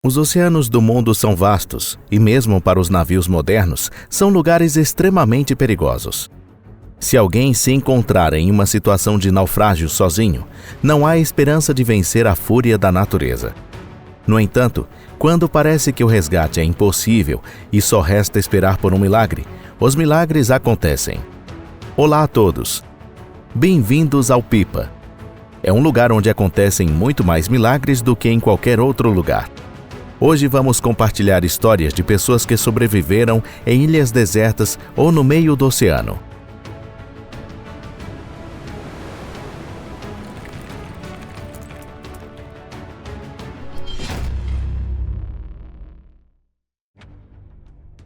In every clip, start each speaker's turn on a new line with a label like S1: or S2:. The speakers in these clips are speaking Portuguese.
S1: Os oceanos do mundo são vastos e, mesmo para os navios modernos, são lugares extremamente perigosos. Se alguém se encontrar em uma situação de naufrágio sozinho, não há esperança de vencer a fúria da natureza. No entanto, quando parece que o resgate é impossível e só resta esperar por um milagre, os milagres acontecem. Olá a todos! Bem-vindos ao Pipa. É um lugar onde acontecem muito mais milagres do que em qualquer outro lugar. Hoje vamos compartilhar histórias de pessoas que sobreviveram em ilhas desertas ou no meio do oceano.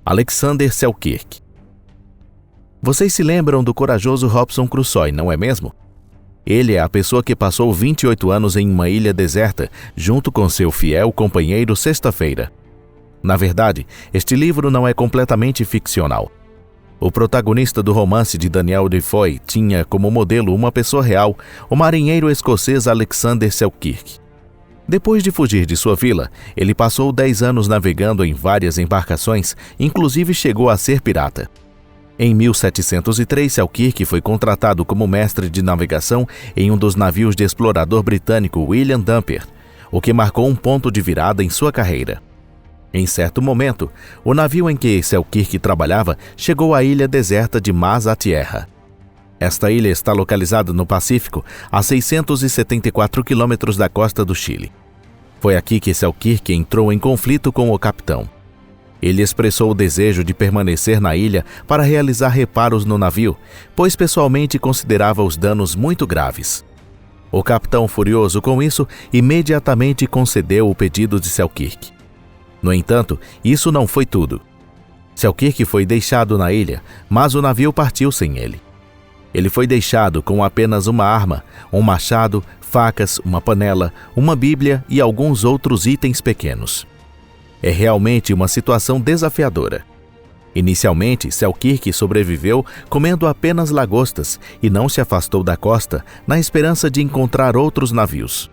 S1: Alexander Selkirk. Vocês se lembram do corajoso Robinson Crusoe, não é mesmo? Ele é a pessoa que passou 28 anos em uma ilha deserta, junto com seu fiel companheiro Sexta-feira. Na verdade, este livro não é completamente ficcional. O protagonista do romance de Daniel Defoe tinha como modelo uma pessoa real, o marinheiro escocês Alexander Selkirk. Depois de fugir de sua vila, ele passou 10 anos navegando em várias embarcações, inclusive chegou a ser pirata. Em 1703, Selkirk foi contratado como mestre de navegação em um dos navios de explorador britânico William Dumper, o que marcou um ponto de virada em sua carreira. Em certo momento, o navio em que Selkirk trabalhava chegou à ilha deserta de Mas à Tierra. Esta ilha está localizada no Pacífico, a 674 quilômetros da costa do Chile. Foi aqui que Selkirk entrou em conflito com o capitão. Ele expressou o desejo de permanecer na ilha para realizar reparos no navio, pois pessoalmente considerava os danos muito graves. O capitão, furioso com isso, imediatamente concedeu o pedido de Selkirk. No entanto, isso não foi tudo. Selkirk foi deixado na ilha, mas o navio partiu sem ele. Ele foi deixado com apenas uma arma, um machado, facas, uma panela, uma bíblia e alguns outros itens pequenos. É realmente uma situação desafiadora. Inicialmente, Selkirk sobreviveu comendo apenas lagostas e não se afastou da costa na esperança de encontrar outros navios.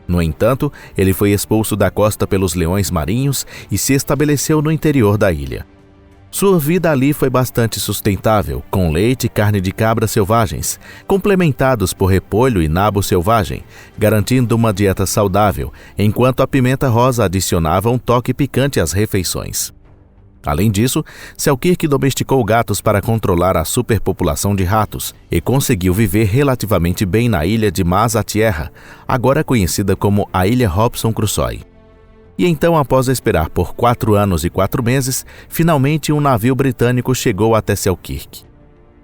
S1: No entanto, ele foi expulso da costa pelos leões marinhos e se estabeleceu no interior da ilha. Sua vida ali foi bastante sustentável, com leite e carne de cabra selvagens, complementados por repolho e nabo selvagem, garantindo uma dieta saudável, enquanto a pimenta rosa adicionava um toque picante às refeições. Além disso, Selkirk domesticou gatos para controlar a superpopulação de ratos e conseguiu viver relativamente bem na ilha de Mas à Tierra, agora conhecida como a Ilha Robinson Crusoe. E então, após esperar por 4 anos e 4 meses, finalmente um navio britânico chegou até Selkirk.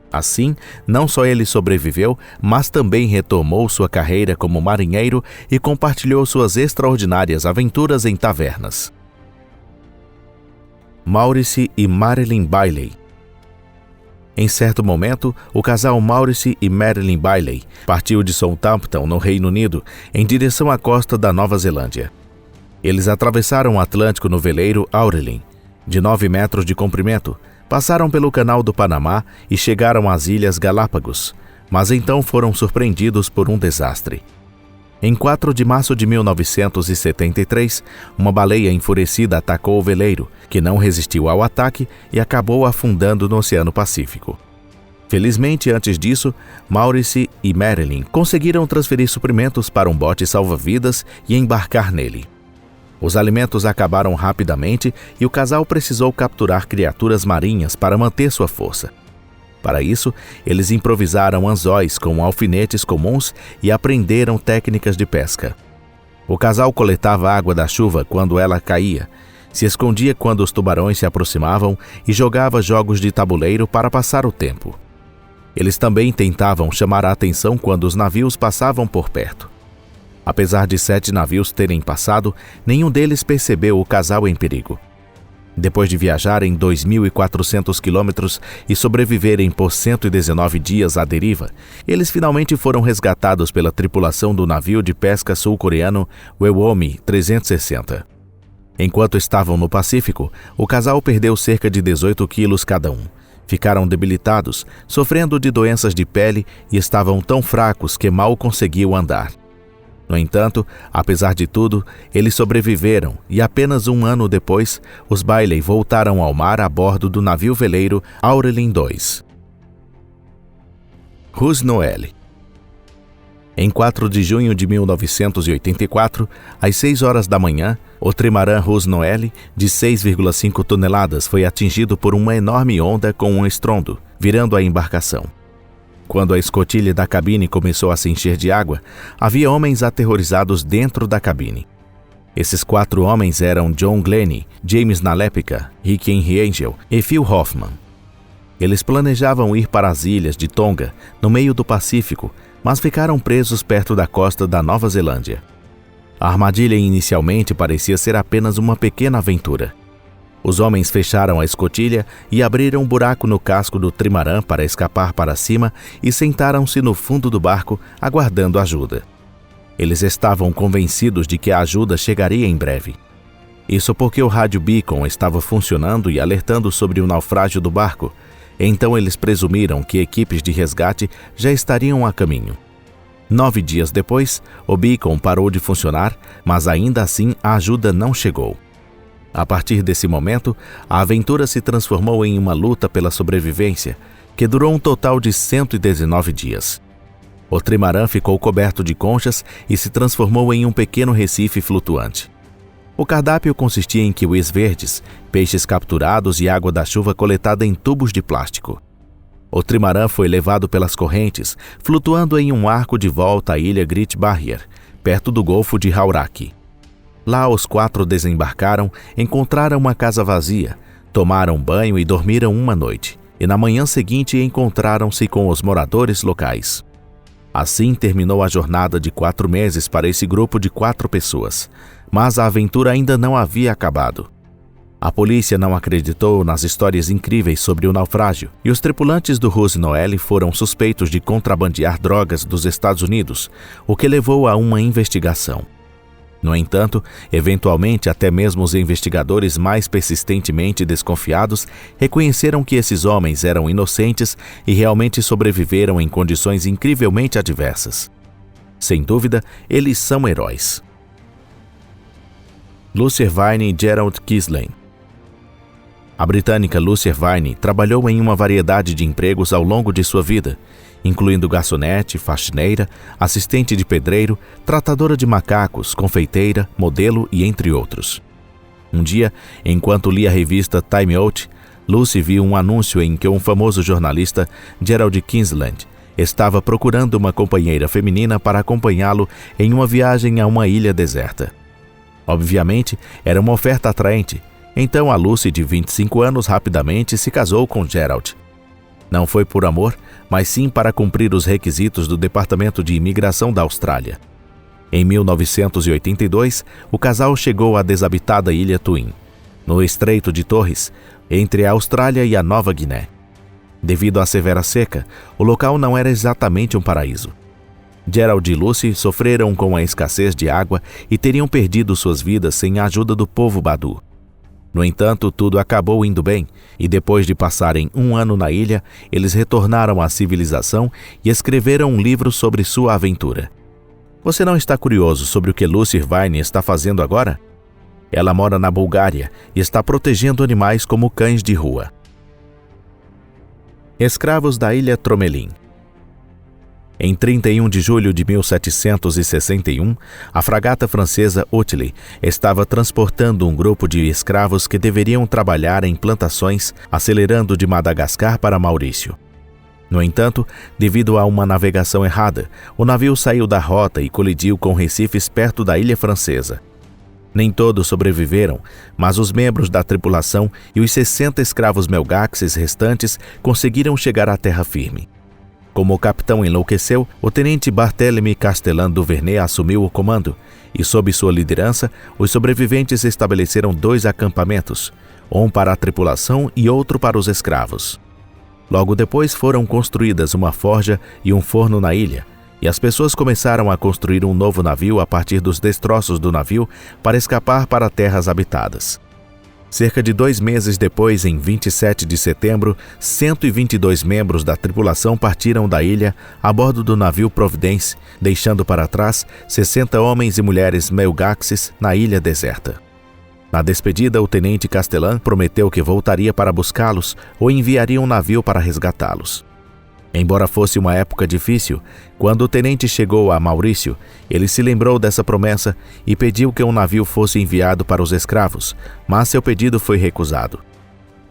S1: Assim, não só ele sobreviveu, mas também retomou sua carreira como marinheiro e compartilhou suas extraordinárias aventuras em tavernas. Maurice e Marilyn Bailey. Em certo momento, o casal Maurice e Marilyn Bailey partiu de Southampton, no Reino Unido, em direção à costa da Nova Zelândia. Eles atravessaram o Atlântico no veleiro Aurelin, de 9 metros de comprimento, passaram pelo Canal do Panamá e chegaram às Ilhas Galápagos, mas então foram surpreendidos por um desastre. Em 4 de março de 1973, uma baleia enfurecida atacou o veleiro, que não resistiu ao ataque e acabou afundando no Oceano Pacífico. Felizmente, antes disso, Maurice e Marilyn conseguiram transferir suprimentos para um bote salva-vidas e embarcar nele. Os alimentos acabaram rapidamente e o casal precisou capturar criaturas marinhas para manter sua força. Para isso, eles improvisaram anzóis com alfinetes comuns e aprenderam técnicas de pesca. O casal coletava água da chuva quando ela caía, se escondia quando os tubarões se aproximavam e jogava jogos de tabuleiro para passar o tempo. Eles também tentavam chamar a atenção quando os navios passavam por perto. Apesar de 7 navios terem passado, nenhum deles percebeu o casal em perigo. Depois de viajarem 2.400 quilômetros e sobreviverem por 119 dias à deriva, eles finalmente foram resgatados pela tripulação do navio de pesca sul-coreano Wewomi 360. Enquanto estavam no Pacífico, o casal perdeu cerca de 18 quilos cada um. Ficaram debilitados, sofrendo de doenças de pele e estavam tão fracos que mal conseguiam andar. No entanto, apesar de tudo, eles sobreviveram e apenas um ano depois, os Bailey voltaram ao mar a bordo do navio veleiro Aurelin II. Ruse Noel. Em 4 de junho de 1984, às 6 horas da manhã, o trimarã Ruse Noel, de 6,5 toneladas, foi atingido por uma enorme onda com um estrondo, virando a embarcação. Quando a escotilha da cabine começou a se encher de água, havia homens aterrorizados dentro da cabine. Esses 4 homens eram John Glennie, James Nalepka, Rick Henry Angel e Phil Hoffman. Eles planejavam ir para as ilhas de Tonga, no meio do Pacífico, mas ficaram presos perto da costa da Nova Zelândia. A armadilha inicialmente parecia ser apenas uma pequena aventura. Os homens fecharam a escotilha e abriram um buraco no casco do trimarã para escapar para cima e sentaram-se no fundo do barco, aguardando ajuda. Eles estavam convencidos de que a ajuda chegaria em breve. Isso porque o rádio beacon estava funcionando e alertando sobre o naufrágio do barco. Então eles presumiram que equipes de resgate já estariam a caminho. 9 dias depois, o beacon parou de funcionar, mas ainda assim a ajuda não chegou. A partir desse momento, a aventura se transformou em uma luta pela sobrevivência, que durou um total de 119 dias. O trimarã ficou coberto de conchas e se transformou em um pequeno recife flutuante. O cardápio consistia em kiwis verdes, peixes capturados e água da chuva coletada em tubos de plástico. O trimarã foi levado pelas correntes, flutuando em um arco de volta à ilha Great Barrier, perto do Golfo de Hauraki. Lá os 4 desembarcaram, encontraram uma casa vazia, tomaram banho e dormiram uma noite, e na manhã seguinte encontraram-se com os moradores locais. Assim terminou a jornada de 4 meses para esse grupo de 4 pessoas, mas a aventura ainda não havia acabado. A polícia não acreditou nas histórias incríveis sobre o naufrágio e os tripulantes do Ruse Noel foram suspeitos de contrabandear drogas dos Estados Unidos, o que levou a uma investigação. No entanto, eventualmente até mesmo os investigadores mais persistentemente desconfiados reconheceram que esses homens eram inocentes e realmente sobreviveram em condições incrivelmente adversas. Sem dúvida, eles são heróis. Lucy Irvine e Gerald Kisleyn. A britânica Lucy Irvine trabalhou em uma variedade de empregos ao longo de sua vida, incluindo garçonete, faxineira, assistente de pedreiro, tratadora de macacos, confeiteira, modelo e entre outros. Um dia, enquanto lia a revista Time Out, Lucy viu um anúncio em que um famoso jornalista, Gerald Kinsland, estava procurando uma companheira feminina para acompanhá-lo em uma viagem a uma ilha deserta. Obviamente, era uma oferta atraente, então a Lucy, de 25 anos, rapidamente se casou com Gerald. Não foi por amor, mas sim para cumprir os requisitos do Departamento de Imigração da Austrália. Em 1982, o casal chegou à desabitada ilha Twin, no Estreito de Torres, entre a Austrália e a Nova Guiné. Devido à severa seca, o local não era exatamente um paraíso. Gerald e Lucy sofreram com a escassez de água e teriam perdido suas vidas sem a ajuda do povo Badu. No entanto, tudo acabou indo bem, e depois de passarem um ano na ilha, eles retornaram à civilização e escreveram um livro sobre sua aventura. Você não está curioso sobre o que Lucy Irvine está fazendo agora? Ela mora na Bulgária e está protegendo animais como cães de rua. Escravos da ilha Tromelin. Em 31 de julho de 1761, a fragata francesa Otillie estava transportando um grupo de escravos que deveriam trabalhar em plantações, acelerando de Madagascar para Maurício. No entanto, devido a uma navegação errada, o navio saiu da rota e colidiu com recifes perto da ilha francesa. Nem todos sobreviveram, mas os membros da tripulação e os 60 escravos melgaxes restantes conseguiram chegar à terra firme. Como o capitão enlouqueceu, o tenente Barthélemy Castellan Duvernay assumiu o comando e, sob sua liderança, os sobreviventes estabeleceram 2 acampamentos, um para a tripulação e outro para os escravos. Logo depois foram construídas uma forja e um forno na ilha, e as pessoas começaram a construir um novo navio a partir dos destroços do navio para escapar para terras habitadas. Cerca de 2 meses depois, em 27 de setembro, 122 membros da tripulação partiram da ilha a bordo do navio Providence, deixando para trás 60 homens e mulheres melgaxes na ilha deserta. Na despedida, o tenente Castellan prometeu que voltaria para buscá-los ou enviaria um navio para resgatá-los. Embora fosse uma época difícil, quando o tenente chegou a Maurício, ele se lembrou dessa promessa e pediu que um navio fosse enviado para os escravos, mas seu pedido foi recusado.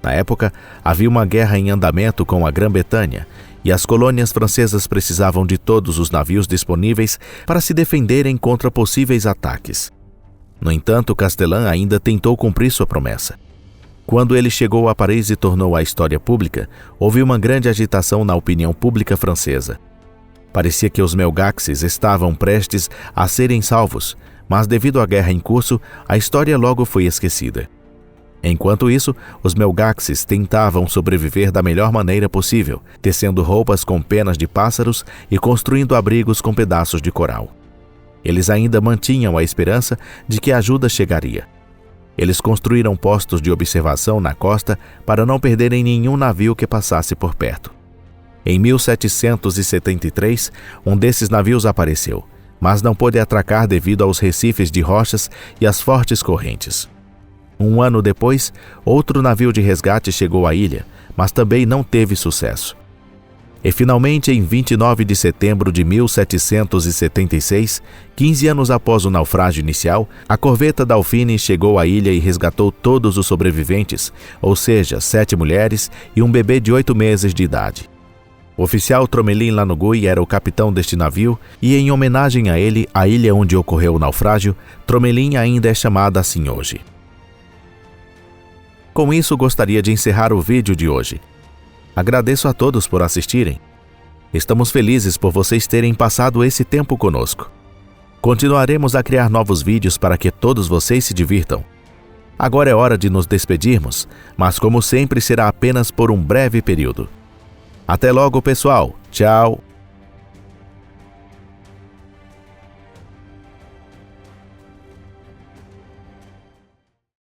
S1: Na época, havia uma guerra em andamento com a Grã-Bretanha e as colônias francesas precisavam de todos os navios disponíveis para se defenderem contra possíveis ataques. No entanto, Castellan ainda tentou cumprir sua promessa. Quando ele chegou a Paris e tornou a história pública, houve uma grande agitação na opinião pública francesa. Parecia que os melgaxes estavam prestes a serem salvos, mas devido à guerra em curso, a história logo foi esquecida. Enquanto isso, os melgaxes tentavam sobreviver da melhor maneira possível, tecendo roupas com penas de pássaros e construindo abrigos com pedaços de coral. Eles ainda mantinham a esperança de que a ajuda chegaria. Eles construíram postos de observação na costa para não perderem nenhum navio que passasse por perto. Em 1773, um desses navios apareceu, mas não pôde atracar devido aos recifes de rochas e às fortes correntes. Um ano depois, outro navio de resgate chegou à ilha, mas também não teve sucesso. E finalmente, em 29 de setembro de 1776, 15 anos após o naufrágio inicial, a corveta Dauphine chegou à ilha e resgatou todos os sobreviventes, ou seja, 7 mulheres e um bebê de 8 meses de idade. O oficial Tromelin Lanugui era o capitão deste navio e, em homenagem a ele, a ilha onde ocorreu o naufrágio, Tromelin ainda é chamada assim hoje. Com isso, gostaria de encerrar o vídeo de hoje. Agradeço a todos por assistirem. Estamos felizes por vocês terem passado esse tempo conosco. Continuaremos a criar novos vídeos para que todos vocês se divirtam. Agora é hora de nos despedirmos, mas como sempre será apenas por um breve período. Até logo, pessoal. Tchau!